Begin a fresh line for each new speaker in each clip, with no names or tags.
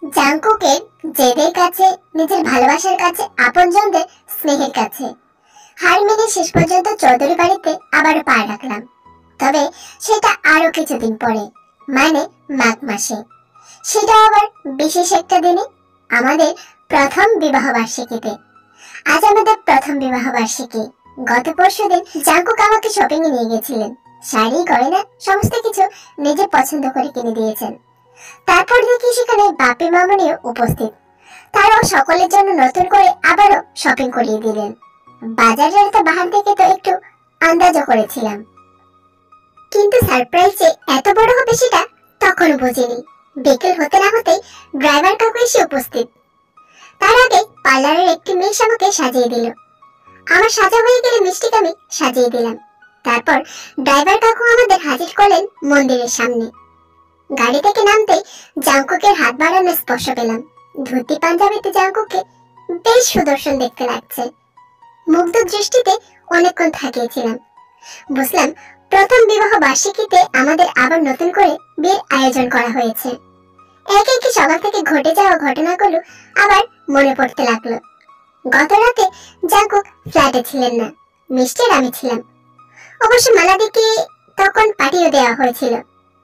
জাংকুকের জেদের কাছে, নিজের ভালোবাসার কাছে, আপনজনদের স্নেহের কাছে হার মেনে শেষ পর্যন্ত চৌধুরী বাড়িতে আবারও পা রাখলাম। তবে সেটা আরো কিছুদিন পরে, মানে মাঘ মাসে। সেটা আবার বিশেষ একটা দিনে, আমাদের প্রথম বিবাহ বার্ষিকীতে। আজ আমাদের প্রথম বিবাহ বার্ষিকী। গত পরশুদিন জাংকুক আমাকে শপিং এ নিয়ে গেছিলেন। শাড়ি, গয়না সমস্ত কিছু নিজে পছন্দ করে কিনে দিয়েছেন। তারপর দেখি সেখানে বাপি মামনিও উপস্থিত। তারাও সকলের জন্য নতুন করে আবারও শপিং করিয়ে দিলেন। বাজারের তো বাহার থেকে তো একটু আন্দাজও করেছিলাম, কিন্তু সারপ্রাইজ যে এত বড় হবে সেটা তখনও বুঝিনি। বিকেল হতে না হতেই ড্রাইভার কাকু এসে উপস্থিত। তার আগে পার্লারের একটি মেয়ে আমাকে সাজিয়ে দিল। আমার সাজা হয়ে গেলে মিষ্টিকে আমি সাজিয়ে দিলাম। তারপর ড্রাইভার কাকু আমাদের হাজির করলেন মন্দিরের সামনে। গাড়ি থেকে নামতে জাংকুকের হাত বাড়ানোর স্পর্শ পেলাম। ধুতি পাঞ্জাবিতে জাংকুককে বেশ সুদর্শন দেখতে লাগছে। মুগ্ধ দৃষ্টিতে অনেকক্ষণ থাকিয়েছিলাম। বুঝলাম প্রথম বিবাহ বার্ষিকীতে আমাদের আবার নতুন করে বিয়ের আয়োজন করা হয়েছে। একে একে সকাল থেকে ঘটে যাওয়া ঘটনাগুলো আবার মনে পড়তে লাগলো। গত রাতে জাংকুক ফ্ল্যাটে ছিলেন না, মিষ্টির আমি ছিলাম। অবশ্য মালাদিকে তখন পাঠিয়ে দেওয়া হয়েছিল।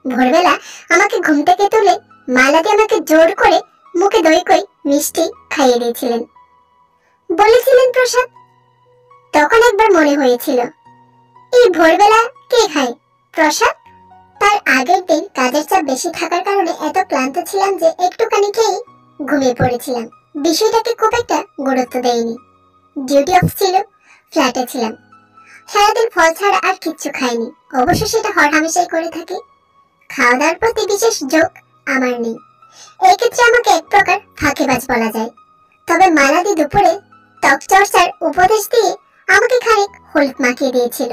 ভোরবেলা আমাকে ঘুম থেকে তুলে মালাদি আমাকে জোর করে মুখে দই কই মিষ্টি খাইয়ে দিয়েছিলেন। বলেছিলেন প্রসাদ। তখন একবার মনে হয়েছিল, এই ভোরবেলা কে খায় প্রসাদ? তার আগের দিন কাজের চাপ বেশি থাকার কারণে এত ক্লান্ত ছিলাম যে একটুখানি খেয়ে ঘুমিয়ে পড়েছিলাম। বিষয়টাকে খুব একটা গুরুত্ব দেইনি। ডিউটি অফ ছিল, ফ্ল্যাটে ছিলাম। সারাদিন ফল ছাড়া আর কিচ্ছু খাইনি। অবশ্য সেটা হরহামেশাই করে থাকি। খাওয়া দাওয়ার প্রতি বিশেষ ঝোঁক আমার নেই। এই ক্ষেত্রে আমাকে এক প্রকার ফাঁকিবাজ বলা যায়। তবে মালাদি দুপুরে ত্বক চর্চার উপদেশ দিয়ে আমাকে খানিক হলুদ মাখিয়ে দিয়েছিল।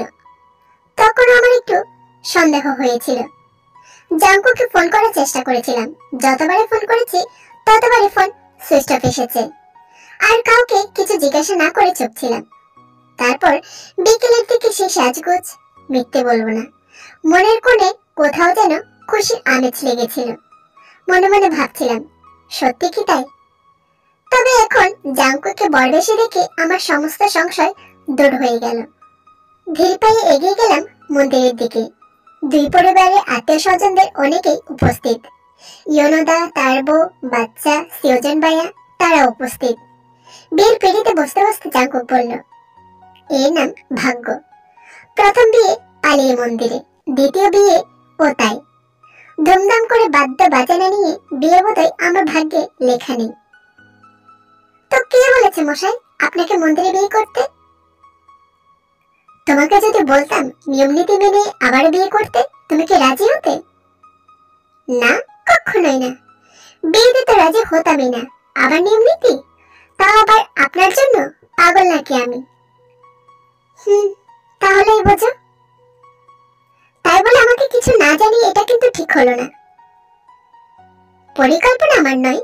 তখন আমার একটু সন্দেহ হয়েছিল। জাংকুকে ফোন করার চেষ্টা করেছিলাম। যতবারে ফোন করেছি ততবারে ফোন সুইচ অফ এসেছে। আর কাউকে কিছু জিজ্ঞাসা না করে চুপ ছিলাম। তারপর বিকেলের দিকে সেই সাজগোজ, মিথ্যে বলবো না, মনের কোণে কোথাও যেন খুশির আমেজ লেগেছিল। মনে মনে ভাবছিলাম, সত্যি কি তাই? তবে এখন জাংকুকে বরবেশে দেখে আমার সমস্ত সংশয় দূর হয়ে গেল। ধীর পায়ে এগিয়ে গেলাম মন্দিরের দিকে। দুই পরিবারের আত্মীয় স্বজনদের অনেকেই উপস্থিত। ইয়োনোদা, তার বউ, বাচ্চা, সিওজন ভাইয়া তারা উপস্থিত। বিয়ের পিড়িতে বসতে বসতে জাংকুক বলল, এর নাম ভাগ্য। প্রথম বিয়ে পালিয়ে মন্দিরে, দ্বিতীয় বিয়ে ও তাই। ধুমধাম করে বাদ্য বাজানা নিয়ে বিয়ে বোধহয় আমার ভাগ্যে লেখা নেই। তো কে বলেছে মশাই আপনাকে মন্দিরে বিয়ে করতে? তোমাকে যদি বলতাম নিয়ম নীতি মেনে আবার বিয়ে করতে, তুমি কি রাজি হতে? না, কখনোই না। বিয়েতে তো রাজি হতামই না, আবার নিয়ম নীতি, তা আবার আপনার জন্য? পাগল নাকি আমি? তাহলেই বোঝো। তাই বলে আমাকে কিছু না জানিয়ে এটা কিন্তু ঠিক হলো না। পরিকল্পনা আমার নয়,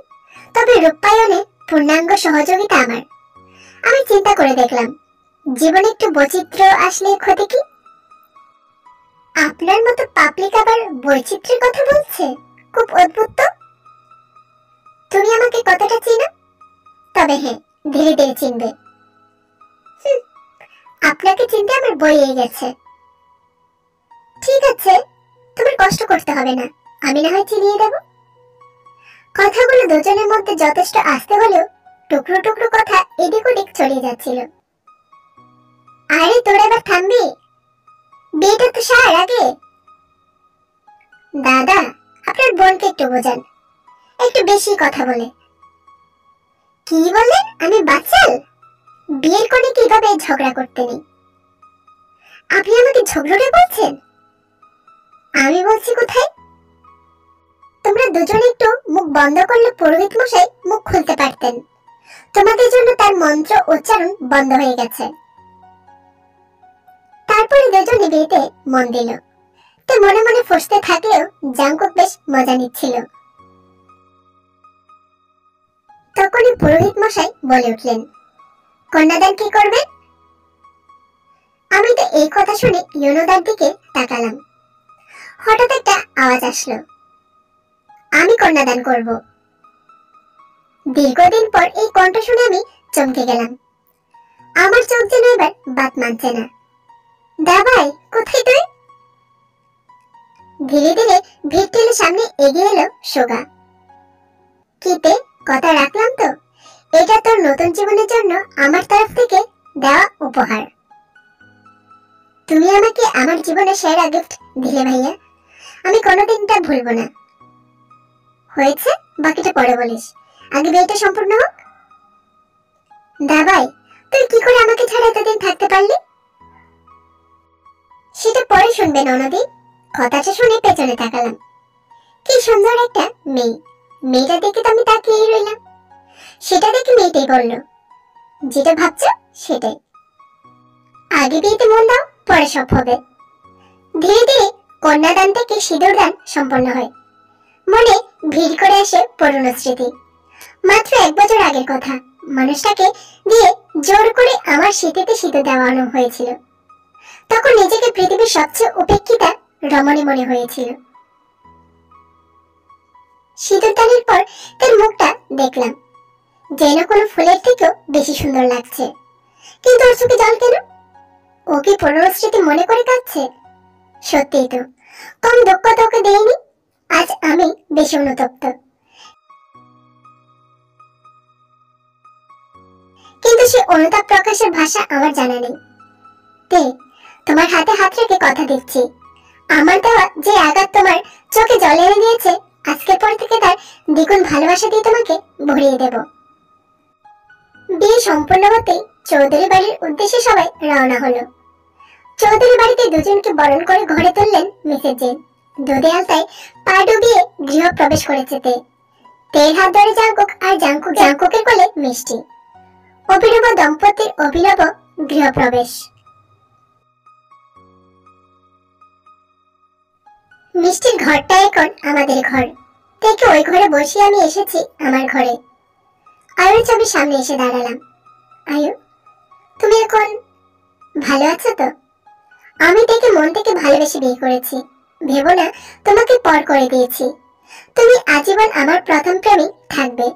তবে রূপায়ণে পূর্ণাঙ্গ সহযোগিতা আমার। আমি চিন্তা করে দেখলাম, জীবনে একটু বৈচিত্র্য আসলে ক্ষতি কি? আপনার মতো পাবলিক আবার বৈচিত্র্যের কথা বলছে, খুব অদ্ভুত তো। তুমি আমাকে কতটা চিনো? তবে হ্যাঁ, ধীরে ধীরে চিনবে। আপনাকে চিনতে আমার বইয়ে গেছে। ঠিক আছে, তোমার কষ্ট করতে হবে না, আমি না হয় চিনিয়ে দেব। কথাগুলো দুজনের মধ্যে যথেষ্ট আস্তে হলেও টুকরো টুকরো কথা এদিক ওদিক ছড়িয়ে যাচ্ছিল। আরে তোর এবার থামবি? বিয়েটা তো সার আগে। দাদা, আপনার বোনকে একটু বোঝান, একটু বেশি কথা বলে। কি বললেন? আমি বাচ্চাল? বিয়ের কোণে কিভাবে ঝগড়া করতে নেই? আপনি আমাকে ঝগড়ে বলছেন? আমি বলছি কোথায়? তোমরা দুজনে একটু মুখ বন্ধ করলে পুরোহিত মশাই মুখ খুলতে পারতেন। তোমাদের জন্য তার মন্ত্র উচ্চারণ বন্ধ হয়ে গেছে। তারপরে দুজনে বিয়েতে মন দিল। তো মনে মনে ফুঁসতে থাকলেও জাংকুক বেশ মজা নিচ্ছিল। তখনই পুরোহিত মশাই বলে উঠলেন, কন্যাদান কি করবে? আমি তো এই কথা শুনে ইয়োনোদার দিকে তাকালাম। হঠাৎ একটা আওয়াজ আসলো, আমি কন্যাদান করব। দীর্ঘদিন পর এই কণ্ঠ শুনে আমি চমকে গেলাম। আমার চোখ যেন এবার বাত মানছে না। দাবাই, কোথায় তুই? ধীরে ধীরে ভিড় ঠেলে সামনে এগিয়ে এলো সোগা। কিতে, কথা রাখলাম তো? এটা তোর নতুন জীবনের জন্য আমার তরফ থেকে দেওয়া উপহার। তুমি আমাকে আমার জীবনের সেরা গিফট দিলে ভাইয়া, আমি কোনোদিন তা ভুলবো না। হয়েছে, বাকিটা পরে বলিস, আগে বিয়েটা সম্পূর্ণ হোক। দাবাই, তুই কি করে আমাকে ছাড়া এতদিন থাকতে পারলি? সেটা পরে শুনবে ননদি। কথাটা শুনে পেছনে তাকালাম। কি সুন্দর একটা মেয়ে। মেয়েটা দেখে তো আমি তাকিয়েই রইলাম। সেটা দেখে মেয়েটাই বলল, যেটা ভাবছো সেটাই। আগে বিয়েতে মন দাও, পরে সব হবে। ধীরে ধীরে কন্যাদান থেকে সিঁদুর দান সম্পন্ন হয়। মনে ভিড় করে আসে পুরনো স্মৃতি। মাত্র 1 বছর আগের কথা। মানুষটাকে দিয়ে জোর করে আমার স্মৃতিতে সিঁদুর দেওয়ানো হয়েছিল। তখন নিজেকে পৃথিবীর সবচেয়ে উপেক্ষিতা রমণী মনে হয়েছিল। সিঁদুর দানের পর তার মুখটা দেখলাম, যেন কোনো ফুলের থেকেও বেশি সুন্দর লাগছে। কিন্তু ওর চোখে জল কেন? ও কি পুরনো স্মৃতি মনে করে কাঁদছে? সত্যিই তো, কম দুঃখ তো ওকে দেয়নি। আজ আমি বেশি অনুতপ্ত। কিন্তু সে অনুতাপ প্রকাশের ভাষা আমার জানা নেই। তে, তোমার হাতে হাত রেখে কথা দিচ্ছি, আমার দেওয়া যে আঘাত তোমার চোখে জল এনে দিয়েছে, আজকের পর থেকে তার দ্বিগুণ ভালোবাসা দিয়ে তোমাকে ভরিয়ে দেব। বিয়ে সম্পূর্ণ হতেই চৌধুরী বাড়ির উদ্দেশ্যে সবাই রওনা হলো। চৌধুরী বাড়িতে দুজনকে বরণ করে ঘরে তুললেন মিসেস জেন। দুধে আলতায় পা ডুবিয়ে গৃহ প্রবেশ করেছে তে। তের হাত ধরে জাঙ্কুক, আর জাঙ্কুকের কোলে মিষ্টি। অভিনব দম্পতির অভিনব গৃহ প্রবেশ। মিষ্টির ঘরটা এখন আমাদের ঘর থেকে ওই ঘরে বসে আমি এসেছি আমার ঘরে। আয়ুর ছবির সামনে এসে দাঁড়ালাম। আয়ু, তুমি এখন ভালো আছো তো? আমি তাকে মন থেকে ভালোবেসে বিয়ে করেছি। ভেবো না তোমাকে পর করে দিয়েছি। তুমি আজীবন আমার প্রথম প্রেমী থাকবে,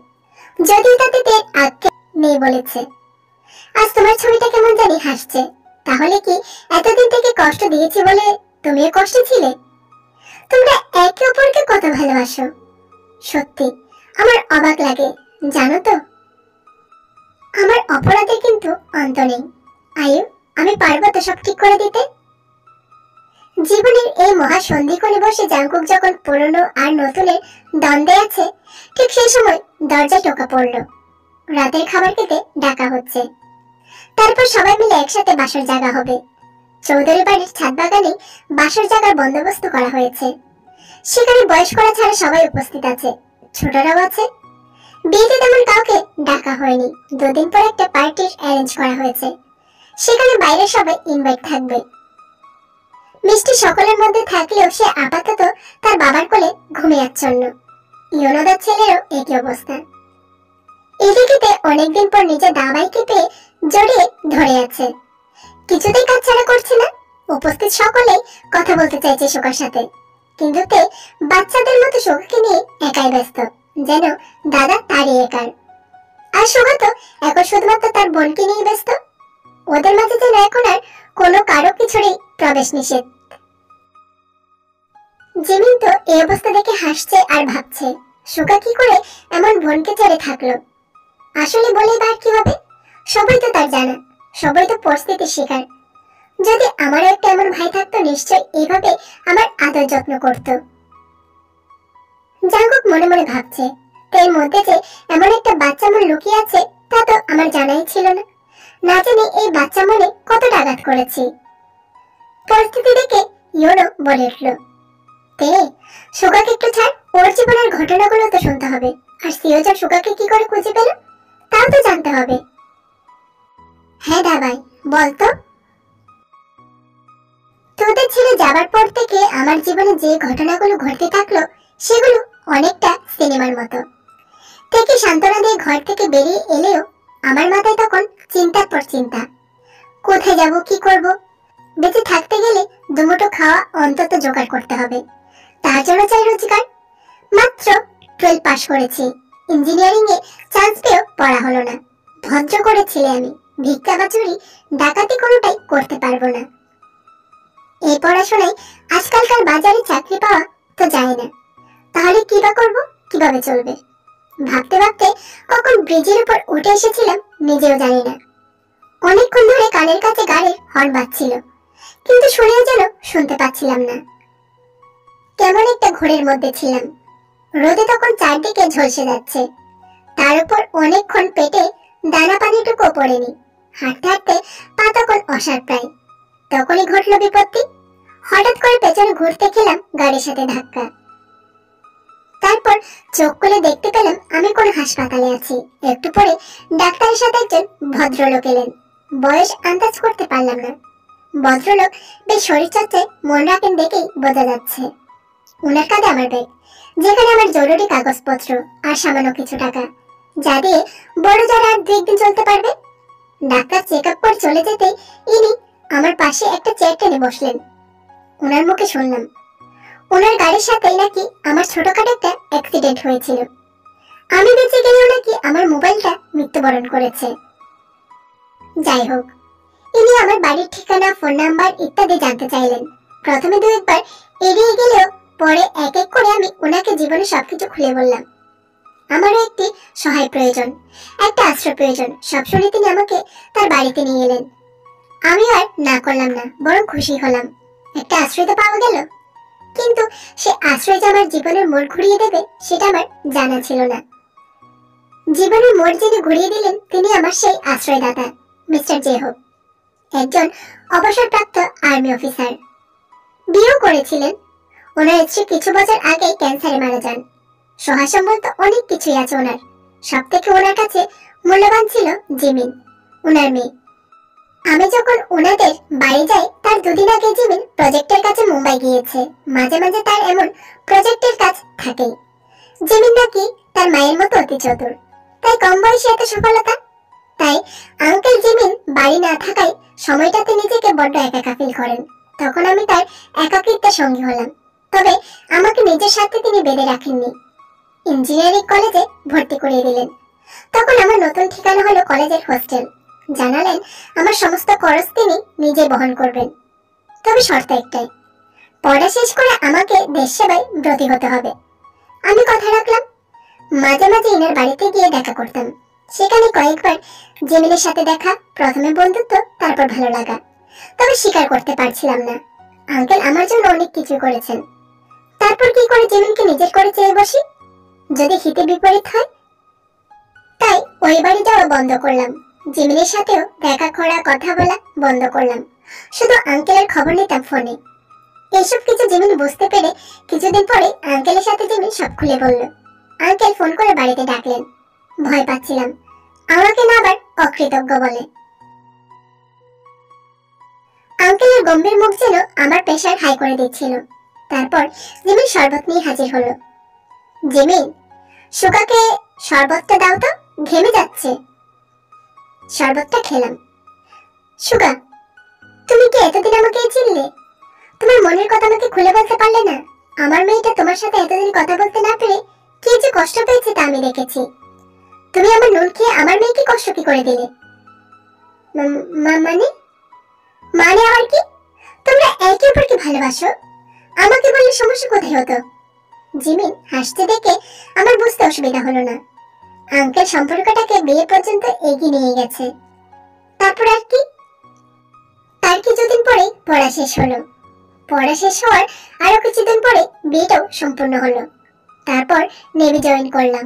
যদিও তাতে তের আক্ষেপ নেই বলেছে। আজ তোমার ছবিটা কেমন জানি হাসছে। তাহলে কি এতদিন থেকে কষ্ট দিয়েছি বলে তুমিও কষ্টে ছিলে? তোমরা একে অপরকে কত ভালোবাসো, সত্যি আমার অবাক লাগে, জানো তো? আমার অপরাধে কিন্তু অন্ত নেই। আয়ু, আমি পারবো তো সব ঠিক করে দিতে। জীবনের এই মহা সন্ধিক্ষণে বসে জাঙ্কুক যখন পুরনো আর নতুনের দ্বন্দ্বে আছে, ঠিক সেই সময় দরজায় টোকা পড়লো। রাতের খাবার খেতে ডাকা হচ্ছে। তারপর সবাই মিলে একসাথে বাসর জাগা হবে। চৌধুরী বাড়ির ছাদ বাগানে বাসর জাগার বন্দোবস্ত করা হয়েছে। সেখানে বয়স্করা ছাড়া সবাই উপস্থিত আছে, ছোটরাও আছে। বিয়েতে তেমন কাউকে ডাকা হয়নি। 2 দিন পর একটা পার্টির অ্যারেঞ্জ করা হয়েছে। সেখানে বাইরের সবাই ইনভাইট থাকবে। মিষ্টি সকলের মধ্যে থাকলেও সে আপাতত তার বাবার কোলে ঘুমিয়ে আচ্ছন্ন। ইয়োনাদার ছেলেরও একই অবস্থা। এদিকে অনেকদিন পর নিজের দাবাইকে পেয়ে জড়িয়ে ধরে আছে। কিছুতেই কাজ ছাড়া করছে না। উপস্থিত সকলেই কথা বলতে চাইছে সুগার সাথে, কিন্তু তে বাচ্চাদের মতো সুগাকে নিয়ে একাই ব্যস্ত, যেন দাদা তারই একার। আর সুগা তো এখন শুধুমাত্র তার বোনকে নিয়ে ব্যস্ত। ওদের মাঝে যেন এখন আর কোনো কারো কিছুরই প্রবেশ নিষেধ। জিমিন তো এই অবস্থা দেখে হাসছে আর ভাবছে, সুগা কি করে এমন বোনকে ছেড়ে থাকলো। আসলে বলে বা কি হবে, সবাই তো তার জানা, সবাই তো পরিস্থিতির শিকার। যদি আমারও একটা এমন ভাই থাকতো, নিশ্চয় এইভাবে আমার আদর যত্ন করতো। জাঙ্কুক মনে মনে ভাবছে, এর মধ্যে যে এমন একটা বাচ্চা মন লুকিয়ে আছে তা তো আমার জানাই ছিল না। না জানি এই বাচ্চা মনে কতটা আঘাত করেছি। পরিস্থিতি দেখে ইয়োনো বলে উঠলো, তে সুগাকে একটু ছাড়, ওর জীবনের ঘটনাগুলো তো শুনতে হবে। আর সিওজা সুগাকে কি করে খুঁজে পেল তাও তো জানতে হবে। হ্যাঁ দাবাই, বলতো। তোদের ছেড়ে যাবার পর থেকে আমার জীবনে যে ঘটনাগুলো ঘটতে থাকলো সেগুলো অনেকটা সিনেমার মতো। থেকে সান্ত্বনা দিয়ে ঘর থেকে বেরিয়ে এলেও আমার মাথায় তখন চিন্তার পর চিন্তা। কোথায় যাব, কি করব? বেঁচে থাকতে গেলে দুমুঠো খাওয়া অন্তত জোগাড় করতে হবে। তার জন্য চাই রোজগার। মাত্র 12 পাস করেছি, ইঞ্জিনিয়ারিং এ চান্স পেয়েও পড়া হলো না। ভদ্র করে ছেলে আমি, ভিক্ষা বা চুরি ডাকাতি কোনোটাই করতে পারবো না। এই পড়াশোনায় আজকালকার বাজারে চাকরি পাওয়া তো যায় না, তাহলে কি বা করবো, কিভাবে চলবে? ভাবতে ভাবতে কখন ব্রিজের উপর উঠে এসেছিলাম নিজেও জানি না। অনেকক্ষণ ধরে কানের কাছে গাড়ির হর্ন বাজছিল, কিন্তু শুনেও যেন শুনতে পাচ্ছিলাম না। কেমন একটা ঘোরের মধ্যে ছিলাম। রোদে তখন চারদিকে ঝলসে যাচ্ছে, তার উপর অনেকক্ষণ পেটে দানা পানিটুকু পড়েনি। হাঁটতে হাঁটতে পা তখন অসাড় প্রায়। তখনই ঘটল বিপত্তি। হঠাৎ করে পেছনে ঘুরতে খেলাম গাড়ির সাথে ধাক্কা। তারপর চোখ খুলে দেখতে পেলাম আমি কোন হাসপাতালে আছি। একটু পরে ডাক্তারের সাথে একজন ভদ্রলোক এলেন। বয়স আন্দাজ করতে পারলাম না। ভদ্রলোক বেশ শরীরচর্চায় মন রাখেন দেখেই বোঝা যাচ্ছে। উনার কাঁধে আমার ব্যাগ, যেখানে আমার জরুরি কাগজপত্র আর সামান্য কিছু টাকা, যা দিয়ে বড় যারা আর 2 দিন চলতে পারবে। ডাক্তার চেক আপ করে চলে যেতেই ইনি আমার পাশে একটা চেয়ার টেনে বসলেন। ওনার মুখে শুনলাম ওনার গাড়ির সাথেই নাকি আমার ছোটখাটো একটা অ্যাক্সিডেন্ট হয়েছিল। আমি বেঁচে গেলেও নাকি আমার মোবাইলটা মৃত্যুবরণ করেছে। যাই হোক, ইনি আমার বাড়ির ঠিকানা, ফোন নাম্বার ইত্যাদি জানতে চাইলেন। প্রথমে 2-1 এড়িয়ে গেলেও পরে এক এক করে আমি ওনাকে জীবনে সবকিছু খুলে বললাম। আমারও একটি সহায় প্রয়োজন, একটা আশ্রয় প্রয়োজন। সব শুনে তিনি আমাকে তার বাড়িতে নিয়ে এলেন। আমি আর না করলাম না, বরং খুশি হলাম। একটা আশ্রয় তো পাওয়া গেল। কিন্তু সে আশ্রয় যে আমার জীবনের মোড় ঘুরিয়ে দেবে সেটা আমার জানা ছিল না। জীবনের মোড় যিনি ঘুরিয়ে দিলেন তিনি আমার সেই আশ্রয়দাতা মিস্টার জেহব, একজন অবসরপ্রাপ্ত আর্মি অফিসার। বিয়েও করেছিলেন। ওনার স্ত্রী কিছু বছর আগেই ক্যান্সারে মারা যান। সহায় সম্বল তো অনেক কিছুই আছে ওনার। সব থেকে ওনার কাছে মূল্যবান ছিল জিমিন, ওনার মেয়ে। আমি যখন ওনাদের বাড়ি যাই তার 2 দিন আগে জিমিন প্রজেক্টের কাছে মুম্বাই গিয়েছে। মাঝে মাঝে তার এমন প্রজেক্টের কাজ থাকেই। জিমিন নাকি তার মায়ের মতো অতি চতুর, তাই কম বয়সে এত সফলতা। তাই আঙ্কেল জিমিন বাড়ি না থাকায় সময়টাতে নিজেকে বড্ড একা ফিল করেন। তখন আমি তার একাকিত্বের সঙ্গী হলাম। তবে আমাকে নিজের সাথে তিনি বেঁধে রাখেননি। ইঞ্জিনিয়ারিং কলেজে ভর্তি করিয়ে দিলেন। তখন আমার নতুন ঠিকানা হলো কলেজের হোস্টেল। জানালেন আমার সমস্ত খরচ তিনি নিজে বহন করবেন। তবে শর্ত একটাই, পড়া শেষ করে আমাকে দেশ সেবায় ব্রতী হতে হবে। আমি কথা রাখলাম। মাঝে মাঝে ইনার বাড়িতে গিয়ে দেখা করতাম। সেখানে কয়েকবার জিমিনের সাথে দেখা, প্রথমে বন্ধুত্ব, তারপর ভালো লাগা। তবে স্বীকার করতে পারছিলাম না আঙ্কেল আমার জন্য অনেক কিছু করেছেন। তারপর কি করে জিমিনকে নিজের করে চেয়ে বসি, যদি হিতে বিপরীত হয়? তাই ওই বাড়ি যাওয়া বন্ধ করলাম। জিমিনের সাথেও দেখা করা, কথা বলা বন্ধ করলাম। শুধু আঙ্কেলের খবর নিতাম ফোনে। এইসব কিছু জিমিন বুঝতে পেরে কিছুদিন পরে আঙ্কেলের সাথে জিমিন সব খুলে বলল। আঙ্কেল ফোন করে বাড়িতে ডাকলেন। ভয় পাচ্ছিলাম আমাকে না আবার অকৃতজ্ঞ বলে। আঙ্কেলের গম্ভীর মুখ যেন আমার প্রেশার হাই করে দিচ্ছিল। তারপর জিমিন শরবত নিয়ে হাজির হলো। জিমিন, সুগাকে শরবতটা দাও তো, ঘেমে যাচ্ছে। শরবতটা খেলাম। সুগা, তুমি কি এতদিন আমাকে চিনলে? তোমার মনের কথা আমাকে খুলে বলতে পারলে না? আমার মেয়েটা তোমার সাথে এতদিন কথা বলতে না পেরে কি যে কষ্ট পেয়েছে তা আমি দেখেছি। তুমি আমার নুন খেয়ে আমার মেয়েকে কষ্ট কি করে দিলে? মানে মানে আবার কি? তোমরা একে অপরকে ভালোবাসো, আমাকে বললে সমস্যা কোথায় হতো? জিমিন হাসতে দেখে আমার বুঝতে অসুবিধা হলো না। আঙ্কেল সম্পর্কটাকে বিয়ে পর্যন্ত এগিয়ে নিয়ে গেছে। তারপর আর কি? তার কিছুদিন পরে পড়া শেষ হলো। পড়া শেষ হওয়ার আরো কিছুদিন পরে বিয়েটাও সম্পূর্ণ হলো। তারপর নেভি জয়েন করলাম।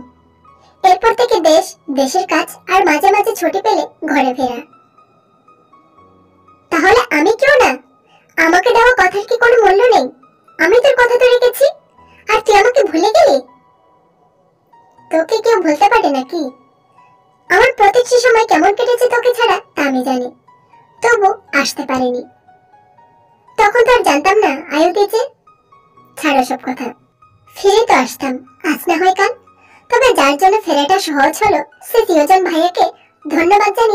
এরপর থেকে দেশ, দেশের কাজ আর মাঝে মাঝে ছুটি পেলে ঘরে ফেরা। তাহলে আমি কেউ না? আমাকে দেওয়া কথার কি কোনো মূল্য নেই? আমি তোর কথা তো রেখেছি, আর তুই আমাকে ভুলে গেলি? তোকে কেউ ভুলতে পারে নাকি? আমার প্রত্যেকটি সময় কেমন কেটেছে তোকে ছাড়া তা আমি জানি, তবু আসতে পারিনি। তখন তো আর জানতাম না আয়ু দিয়েছে। ছাড়ো সব কথা, ফিরে তো আসতাম আজ না হয় কাল। তবে যার জন্য ফেরাটা সহজ হলো সে প্রিয়জন ভাইয়াকে ধন্যবাদ জানি।